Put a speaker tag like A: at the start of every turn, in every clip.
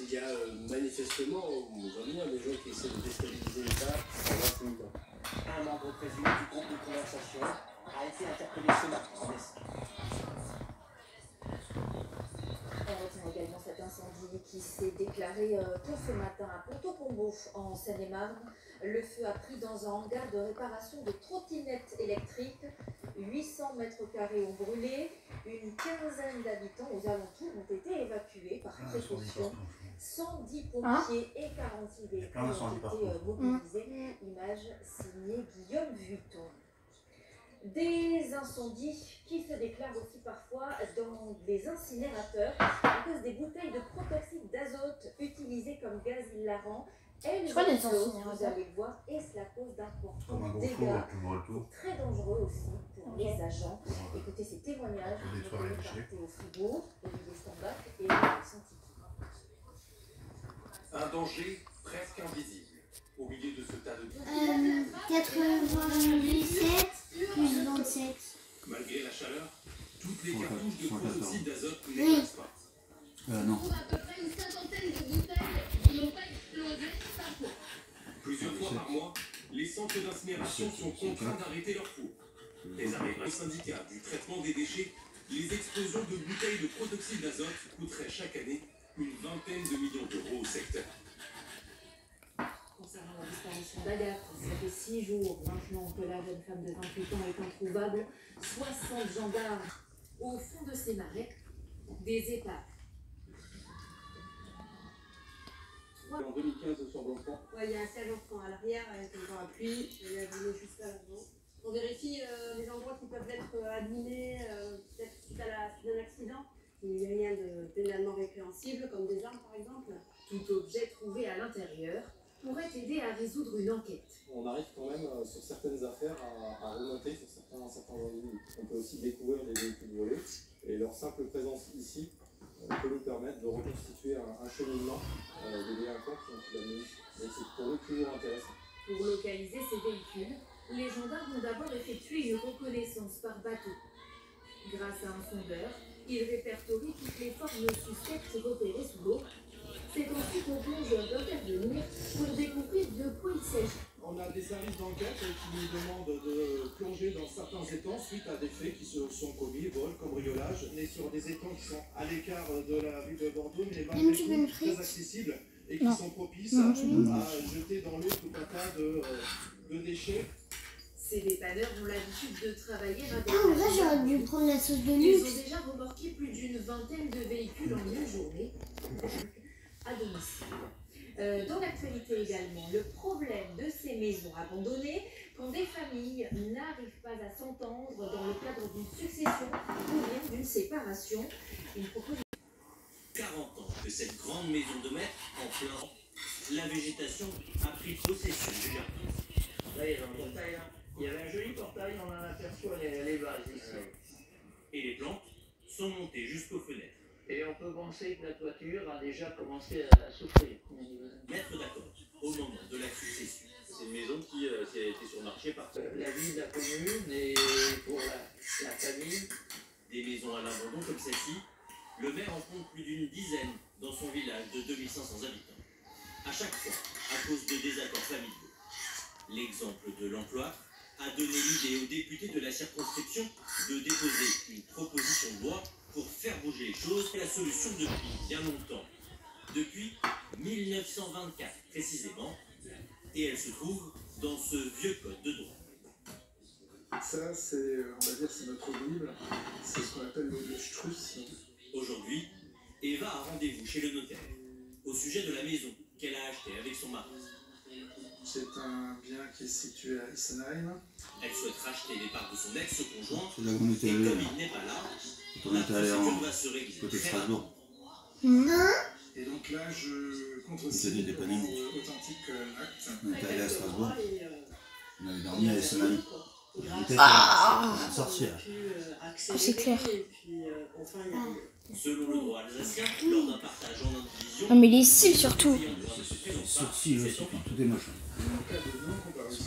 A: Il y a manifestement, on voit bien des gens qui essaient de déstabiliser l'État en intimidant.
B: Un membre présumé du groupe de conversation a été interpellé ce matin en Est.
C: On retient également cet incendie qui s'est déclaré tôt ce matin à Pontaut-Combault en Seine-et-Marne. Le feu a pris dans un hangar de réparation de trottinettes électriques. 800 mètres carrés ont brûlé. Une quinzaine d'habitants aux alentours ont été évacués par précaution. 110 pompiers et 46 véhicules ont été mobilisés. Image signée Guillaume Vuitton. Des incendies qui se déclarent aussi parfois dans des incinérateurs à cause des bouteilles de protoxyde d'azote utilisées comme gaz hilarant. Elles explosent, vous allez le voir, et cela cause d'importants dégâts. C'est très dangereux aussi pour les agents. Écoutez ces témoignages recueillis par Théo Fribourg, Olivier Stambach et Santi.
D: Un danger presque invisible au milieu de ce tas de...
E: 97 plus 27.
D: Malgré la chaleur, toutes les cartouches de protoxyde d'azote n'éclatent pas.
E: Non.
F: On a à peu près une cinquantaine de bouteilles qui n'ont pas explosé par fois.
D: Plusieurs fois par mois, les centres d'incinération sont contraints d'arrêter leur cours. Les arrêts syndicats du traitement des déchets, les explosions de bouteilles de protoxyde d'azote coûteraient chaque année une vingtaine de millions d'euros au secteur.
C: Concernant la disparition d'Agathe, ça fait 6 jours maintenant que la jeune femme de 28 ans est introuvable. 60 gendarmes au fond de ces marais, des épaves.
A: En 2015 sur Blancpain.
G: Ouais, il y a un seul enfant à l'arrière avec un parapluie, et il a volé juste là devant. On vérifie les endroits qui peuvent être abîmés, peut-être suite à d'un accident. Il n'y a rien de pénalement répréhensible, comme des armes par exemple.
C: Tout objet trouvé à l'intérieur pourrait aider à résoudre une enquête.
A: On arrive quand même sur certaines affaires à remonter sur certains individus. On peut aussi découvrir les véhicules volés et leur simple présence ici peut nous permettre de reconstituer un cheminement des délinquants qui ont été amenés. Donc c'est pour nous toujours intéressant.
C: Pour localiser ces véhicules, les gendarmes ont d'abord effectué une reconnaissance par bateau. Grâce à un sondeur, ils répertorient toutes les formes suspectes repérées sous l'eau. C'est ensuite aux plongeurs d'intervenir pour découvrir de quoi il s'agit.
H: On a des services d'enquête qui nous demandent de plonger dans certains étangs suite à des faits qui se sont commis, vol, cambriolage. On est sur des étangs qui sont à l'écart de la rue de Bordeaux, mais malgré tout très accessibles et qui sont propices à jeter dans l'eau tout un tas de déchets.
C: Ces dépanneurs ont l'habitude de travailler avec
E: En vrai, j'aurais dû prendre la sauce de
C: Ils
E: luxe.
C: ont déjà remorqué plus d'une vingtaine de véhicules en une journée à domicile. Dans l'actualité également, le problème de ces maisons abandonnées quand des familles n'arrivent pas à s'entendre dans le cadre d'une succession ou bien d'une séparation. Une proposition.
I: 40 ans que cette grande maison de maître en plein, la végétation a pris possession du jardin.
J: Là, il y a un portail, là. Il y avait un joli portail, on en aperçoit les bases ici.
I: Et les plantes sont montées jusqu'aux fenêtres.
J: Et on peut penser que la toiture a déjà commencé à souffrir.
I: Mettre d'accord au moment de la succession. C'est une maison qui a été sur le marché par
J: la vie de la commune et pour la famille.
I: Des maisons à l'abandon comme celle-ci, le maire en compte plus d'une dizaine dans son village de 2500 habitants. À chaque fois, à cause de désaccords familiaux. L'exemple de l'emploi a donné l'idée aux députés de la circonscription de déposer une proposition de loi pour faire bouger les choses. C'est la solution depuis bien longtemps. Depuis 1924 précisément. Et elle se trouve dans ce vieux code de droit.
H: Ça, c'est, on va dire, c'est notre Bible. C'est ce qu'on appelle le Struss.
I: Aujourd'hui, Eva a rendez-vous chez le notaire au sujet de la maison qu'elle a achetée avec son mari.
H: C'est un bien qui est situé à Issenheim.
I: Elle souhaite racheter les parts de son ex-conjoint.
K: C'est là qu'on était
I: Et
K: allé.
I: comme il n'est pas là,
K: On
I: la
K: était allé
I: procédure va se régler
K: côté
I: très
K: Strasbourg.
H: Et donc là, je contre
K: C'était des dépannements.
H: authentique acte.
K: On était allé à Strasbourg. On avait dormi à Essenheim.
E: Ah.
K: On sorcière.
E: C'est clair.
I: Selon le droit alsacien, lors d'un partage en indivision,
E: Ah, mais les cils surtout.
K: Les sourcils aussi, enfin, tout est moche.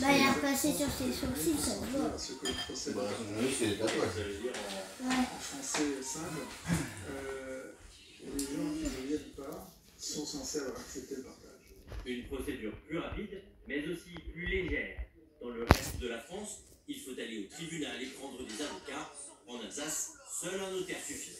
E: Bah, il a repassé sur ses sourcils, ça se voit.
H: Ce que le procès
K: Oui, c'est les tatouages.
H: en français simple, les gens qui ne viennent pas sont censés avoir accepté le partage.
I: Une procédure plus rapide, mais aussi plus légère. Dans le reste de la France, il faut aller au tribunal et prendre des avocats. En Alsace, seul un notaire suffit.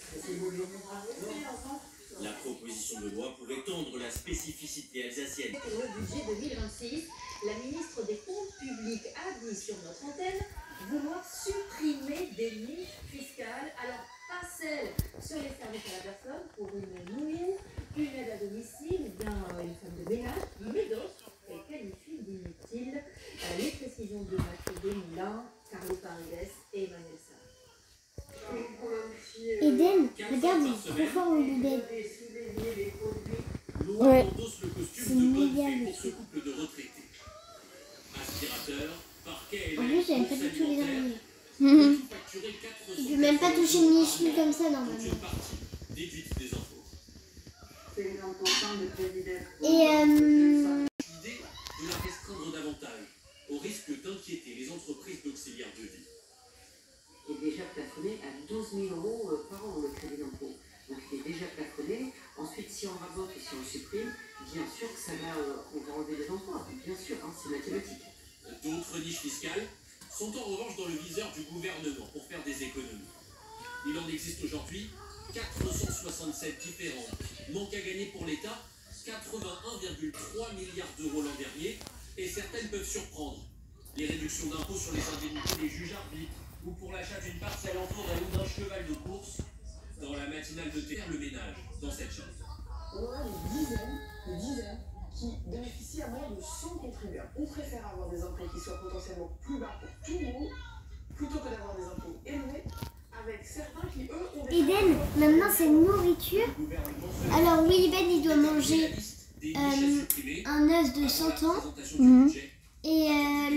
I: La proposition de loi pour étendre la spécificité alsacienne.
C: Pour le budget 2026, la ministre des Comptes publics a dit sur notre antenne vouloir supprimer des niches fiscales, alors pas celles sur les services à la personne pour une nounou, une aide à domicile ou bien une femme de ménage, mais d'autres qu'elle qualifie d'inutiles. Les précisions de Mathieu Desmoulins, Carlo Paredes et Emmanuel Sarr.
E: Eden, regarde, il est trop fort au bébé.
I: Laura endosse le costume de bonne fée pour ce couple de retraités. Aspirateur, parquet et
E: En plus, j'aime pas du tout les araignées.
I: tout facturer 400.
E: Je peux même pas toucher une niche comme ça normalement.
I: Une partie déduite des impôts.
G: C'est une grande contente de président.
E: Et
I: L'idée de la restreindre davantage, au risque d'inquiéter les entreprises d'auxiliaires de vie.
B: Il est déjà plafonné à 12 000 € par an, le crédit d'impôt. Donc il est déjà plafonné. Ensuite, si on rabote et si on supprime, bien sûr que ça va, on va enlever des emplois. Bien sûr, hein, c'est mathématique.
D: D'autres niches fiscales sont en revanche dans le viseur du gouvernement pour faire des économies. Il en existe aujourd'hui 467 différentes. Manque à gagner pour l'État, 81,3 milliards d'euros l'an dernier, et certaines peuvent surprendre. Les réductions d'impôts sur les indemnités des juges arbitres, ou pour l'achat d'une parcelle en forêt ou d'un cheval de course. Dans la matinale de terre, le ménage, dans cette chambre.
L: On a des dizaines qui bénéficient à moins de 100 contribuables. On préfère avoir des impôts qui soient potentiellement plus bas pour tout le monde, plutôt que d'avoir des impôts élevés, avec certains qui, eux, ont des...
E: Eden, maintenant c'est nourriture. Alors oui, Ben il doit manger un œuf de 100 ans. Et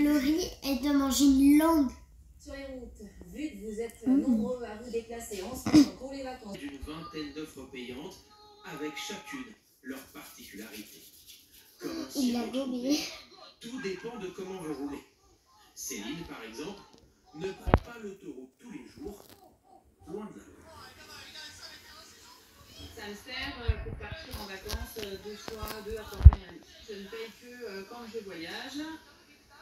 E: Laurie, elle doit manger une langue.
C: Sur les routes, vu que vous êtes nombreux à vous déplacer en ce moment pour les vacances.
I: D'une vingtaine d'offres payantes, avec chacune leur particularité. Comment s'y
E: Il a
I: retrouver?
E: gobé.
I: Tout dépend de comment vous roulez. Céline, par exemple, ne prend pas l'autoroute tous les jours, loin de là.
M: Ça me sert pour partir en vacances 2 à 3 fois par année. Je ne paye que quand je voyage.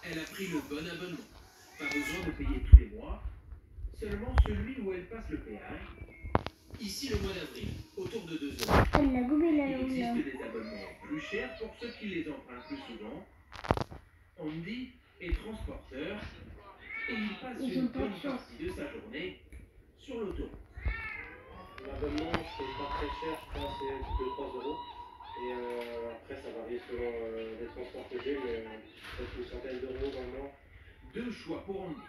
I: Elle a pris le bon abonnement. Pas besoin de payer tous les mois, seulement celui où elle passe le péage. Ici, le mois d'avril, autour de 2 €.
E: Elle l'a gobé la
I: Il
E: langue là.
I: existe des abonnements plus chers pour ceux qui les empruntent plus souvent. Andy est transporteur et il passe une bonne partie de sa journée sur l'autoroute.
A: L'abonnement, c'est pas très cher, je pense que c'est 2-3 €. Et après, ça varie selon les transports que j'ai, mais peut-être une centaine d'euros dans le mois.
I: 2 choix pour Andy.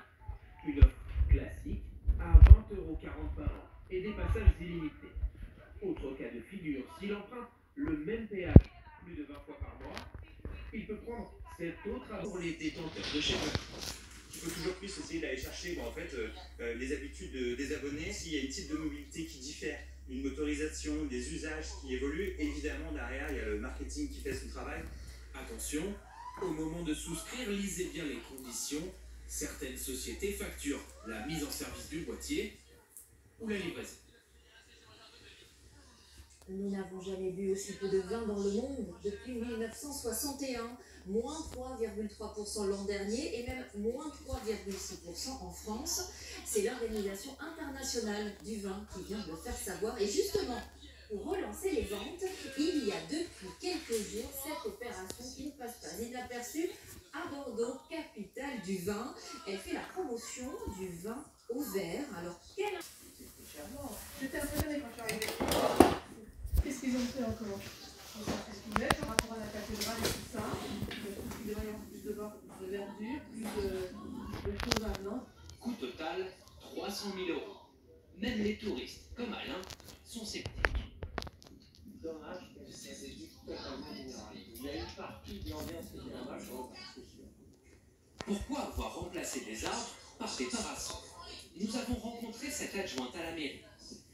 I: Une offre classique à 20,40 € par an et des passages illimités. Autre cas de figure, s'il emprunte le même péage plus de 20 fois par mois, il peut prendre cet autre pour les détenteurs de chèques.
N: Il faut toujours plus essayer d'aller chercher les habitudes des abonnés. S'il y a une type de mobilité qui diffère, une motorisation, des usages qui évoluent, évidemment derrière il y a le marketing qui fait son travail.
D: Attention, au moment de souscrire, lisez bien les conditions. Certaines sociétés facturent la mise en service du boîtier ou la livraison.
C: Nous n'avons jamais bu aussi peu de vin dans le monde depuis 1961, moins 3,3% l'an dernier et même moins 3,6% en France. C'est l'Organisation internationale du vin qui vient de le faire savoir. Et justement, pour relancer les ventes, il y a depuis quelques jours cette opération qui ne passe pas inaperçue à Bordeaux, capitale du vin. Elle fait la promotion du vin au verre. Alors, quelle...
L: J'étais impressionnée quand je suis arrivée. Qu'est-ce qu'ils ont fait encore? Ils ont fait ce qu'ils mettent par rapport à la cathédrale et tout ça. Plus de rayon, plus de verdure, plus de choses à blanc.
I: Coût total 300 000 €. Même les touristes, comme Alain, sont sceptiques.
J: Dommage que c'est totalement généralisé. Il y a une partie de l'ambiance qui est dommage, c'est sûr.
I: Pourquoi avoir remplacé des arbres par des parasols? Nous avons rencontré cette adjointe à la mairie.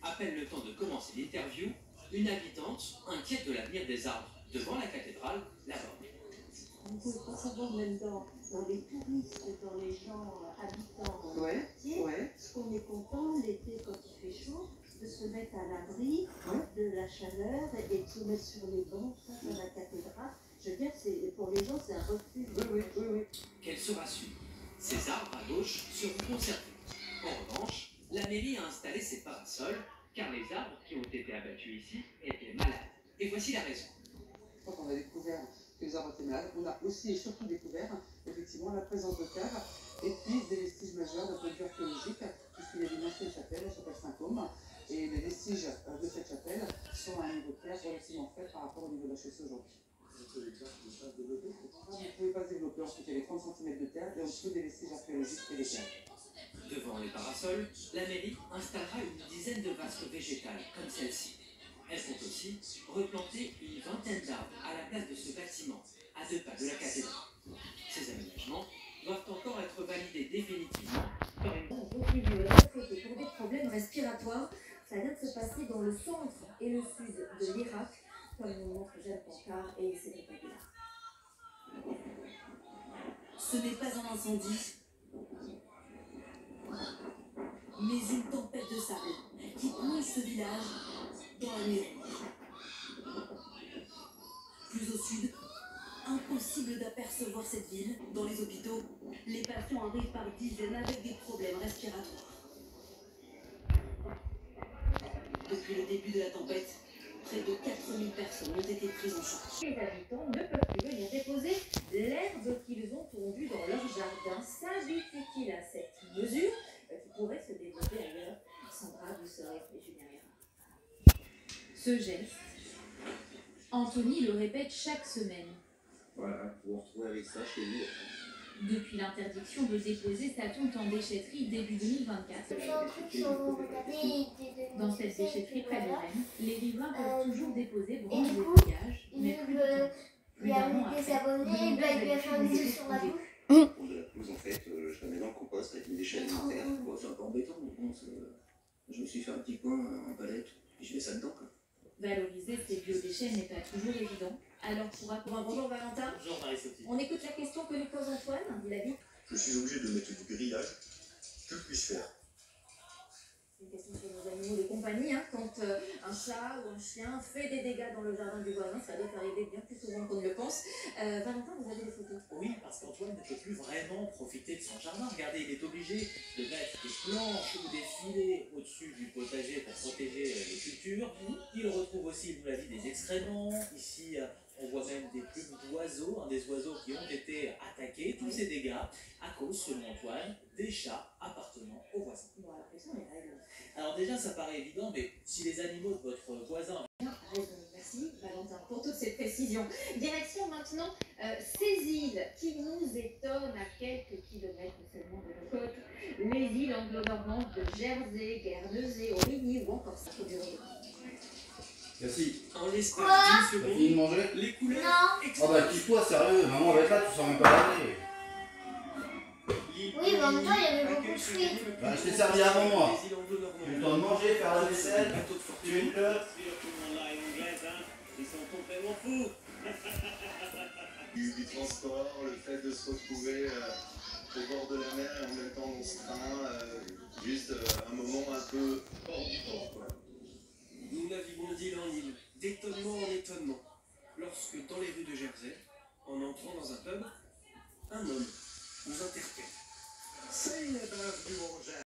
I: À peine le temps de commencer l'interview, une habitante inquiète de l'avenir des arbres devant la cathédrale, là-bas.
O: On ne peut pas savoir même dans les touristes, dans les gens habitants dans le quartier, ce qu'on est content l'été quand il fait chaud, de se mettre à l'abri de la chaleur et de se mettre sur les bancs face à la cathédrale. Je veux dire, pour les gens, c'est un refuge.
P: Oui. Qu'elle se rassure. Ces arbres à gauche seront conservés. En revanche, la mairie a installé ses parasols, car les arbres qui ont été abattus ici étaient malades. Et voici la raison.
Q: Quand on a découvert que les arbres étaient malades, on a aussi et surtout découvert effectivement la présence de caves et puis des vestiges majeurs d'un point de vue archéologique, puisqu'il y a une ancienne chapelle, la chapelle Saint-Côme, et les vestiges de cette chapelle sont à un niveau clair relativement faible par rapport au niveau de la chaussée aujourd'hui. Vous ne pouvez pas se développer, ensuite il y a les 30 cm de terre et en dessous des vestiges archéologiques et des caves.
P: Devant les parasols, la mairie installera une dizaine de vasques végétales comme celle-ci. Elle compte aussi replanter une vingtaine d'arbres à la place de ce bâtiment, à 2 pas de la cathédrale. Ces aménagements doivent encore être validés définitivement par une...
C: Pour des problèmes respiratoires, ça vient de se passer dans le centre et le sud de l'Irak, comme nous montre Jeanne Pancard et Cédric Aguilar.
R: Ce n'est pas un incendie, mais une tempête de sable qui plonge ce village dans la nuit. Plus au sud, impossible d'apercevoir cette ville. Dans les hôpitaux, les patients arrivent par dizaines avec des problèmes respiratoires. Depuis le début de la tempête, près de 4000 personnes ont été prises en charge.
C: Les habitants ne peuvent plus venir déposer l'herbe qu'ils ont tondue dans leur jardin. S'invite-t-il à cette mesure qui pourrait se développer ailleurs? Sandra Boussoret et Julien Hérin.
S: Ce geste, Anthony le répète chaque semaine.
T: Voilà, vous vous retrouvez avec ça chez vous.
S: Depuis l'interdiction de déposer sa tonte en déchetterie début 2024. Dans cette déchetterie près de Rennes, les riverains peuvent toujours déposer branches et feuillages, mais plus de temps. Plus d'un an après,
E: il doit faire une mise sur la bouche.
T: Pour de la pelouse, en fait, je la mets dans le compost avec mes déchets alimentaires. Bon, c'est un peu embêtant, mais bon, je me suis fait un petit coin en palette, et je mets ça dedans, quoi.
S: Valoriser ces biodéchets n'est pas toujours évident. Alors
C: Bonjour Valentin.
U: Bonjour Marie-Sophie.
C: On écoute la question que nous pose Antoine, il a dit.
V: Je suis obligé de mettre du grillage. Que puis-je faire?
C: C'est une question sur nos animaux de compagnie. Quand un chat ou un chien fait des dégâts dans le jardin du voisin, ça doit arriver bien plus souvent qu'on ne le pense. Valentin, vous avez des photos?
U: Oui, parce qu'Antoine ne peut plus vraiment profiter de son jardin. Regardez, il est obligé de mettre des planches ou des filets au-dessus du potager pour protéger les cultures. Il retrouve aussi, il nous l'a dit, des excréments. Ici, on voit même des plumes d'oiseaux, des oiseaux qui ont été attaqués. Tous ces dégâts à cause, selon Antoine, des chats appartenant aux voisins.
C: Voilà, quelles sont les règles?
U: Alors déjà, ça paraît évident, mais si les animaux de votre voisin...
C: Merci Valentin pour toutes ces précisions. Direction maintenant ces îles qui nous étonnent à quelques kilomètres seulement de nos côtes. Les îles anglo-normandes de Jersey, Guernesey, Aurigny ou encore Saint-Tropez.
K: Merci.
U: En l'espace d'une
K: T'as fini de
U: seconde,
K: manger?
U: les couleurs...
K: Oh bah quitte-toi, sérieux, maman va être là, tu sors même pas laver.
E: Oui, mais en même temps, il y avait beaucoup de fruits.
K: Bah je t'ai servi avant moi. J'ai eu le temps de manger, faire la vaisselle, tuer une clope.
D: Ils sont complètement fous.
V: Du transport, le fait de se retrouver au bord de la mer et en même temps dans ce train, juste un moment un peu hors du temps, quoi.
D: Nous naviguons d'île en île, d'étonnement en étonnement, lorsque dans les rues de Jersey, en entrant dans un pub, un homme nous interpelle.
H: C'est une bœuf du Bourget.